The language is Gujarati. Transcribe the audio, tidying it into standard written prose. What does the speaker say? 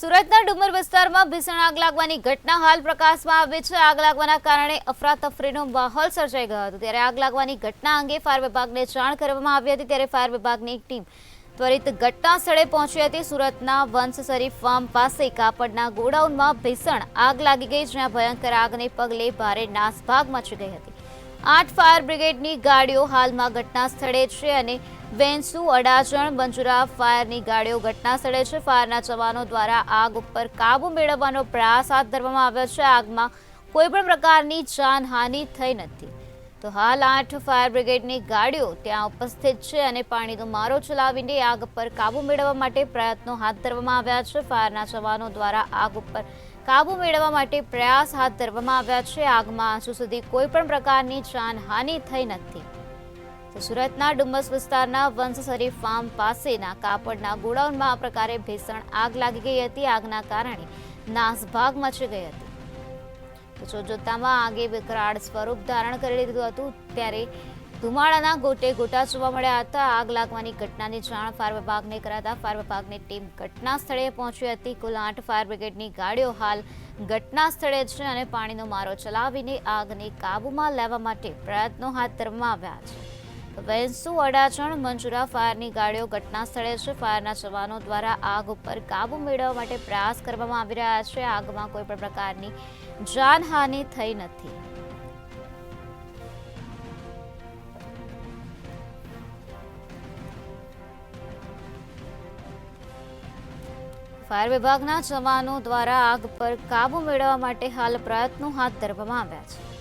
સુરતના ડુમર વિસ્તારમાં ભીષણ આગ લાગવાની ઘટના હાલ પ્રકાશમાં આવી છે। આગ લાગવાના કારણે અફરાતફરીનો માહોલ સર્જાઈ ગયો હતો। ત્યારે આગ લાગવાની ઘટના અંગે ફાયર વિભાગને જાણ કરવામાં આવી હતી। ત્યારે ફાયર વિભાગની ટીમ ત્વરિત ઘટના સ્થળે પહોંચી હતી। સુરતના વંશસરી ફાર્મ પાસે કાપડના ગોડાઉનમાં ભીષણ આગ લાગી ગઈ, જ્યાં ભયંકર આગને પગલે ભારે નાસભાગ મચી ગઈ હતી। 8 ફાયર બ્રિગેડની ગાડીઓ હાલમાં ઘટના સ્થળે છે અને વેંસુ, અડાજણ, બંજુરા ફાયરની ગાડીઓ ઘટના સ્થળે છે। ફાયરના જવાનો દ્વારા આગ ઉપર કાબુ મેળવવાનો પ્રયાસ હાથ ધરવામાં આવ્યો છે। આગમાં કોઈ પણ પ્રકારની જાનહાનિ થઈ નથી। તો હાલ 8 ફાયર બ્રિગેડની ગાડીઓ ત્યાં ઉપસ્થિત છે અને પાણીનો મારો ચલાવીને આગ પર કાબુ મેળવવા માટે પ્રયત્નો હાથ ધરવામાં આવ્યા છે। ફાયરના જવાનો દ્વારા આગ ઉપર કાબુ મેળવવા માટે પ્રયાસ હાથ ધરવામાં આવ્યા છે। આગમાં હજુ સુધી કોઈ પણ પ્રકારની જાનહાનિ થઈ નથી। સુરતના ડુમસ વિસ્તારના વંશસરી ફાર્મ પાસેના કાપડના ગોડાઉનમાં આ પ્રકારે ભીષણ આગ લાગી ગઈ હતી। આગના કારણે નાસભાગ મચી ગઈ હતી। જોતજોતામાં આગે વિકરાળ સ્વરૂપ ધારણ કરી લીધું હતું। ત્યારે ધુમાડાના ગોટે ગોટા જોવા મળ્યા હતા। આગ લાગવાની ઘટનાની જાણ ફાયર વિભાગને કરાતા ફાયર વિભાગની ટીમ ઘટના સ્થળે પહોંચી હતી। કુલ 8 ફાયર બ્રિગેડની ગાડીઓ હાલ ઘટના સ્થળે છે અને પાણીનો મારો ચલાવીને આગને કાબૂમાં લેવા માટે પ્રયત્નો હાથ ધરવામાં આવ્યા છે। વેંસુ, અડાજણ, મંજુરા ફાયરની ગાડીઓ ઘટના સ્થળે છે। ફાયરના જવાનો દ્વારા આગ ઉપર કાબુ મેળવવા માટે પ્રયાસ કરવામાં આવી રહ્યા છે। આગમાં કોઈ પણ પ્રકારની જાનહાનિ થઈ નથી। ફાયર વિભાગના જવાનો દ્વારા આગ પર કાબુ મેળવવા માટે હાલ પ્રયત્નો હાથ ધરવામાં આવ્યા છે।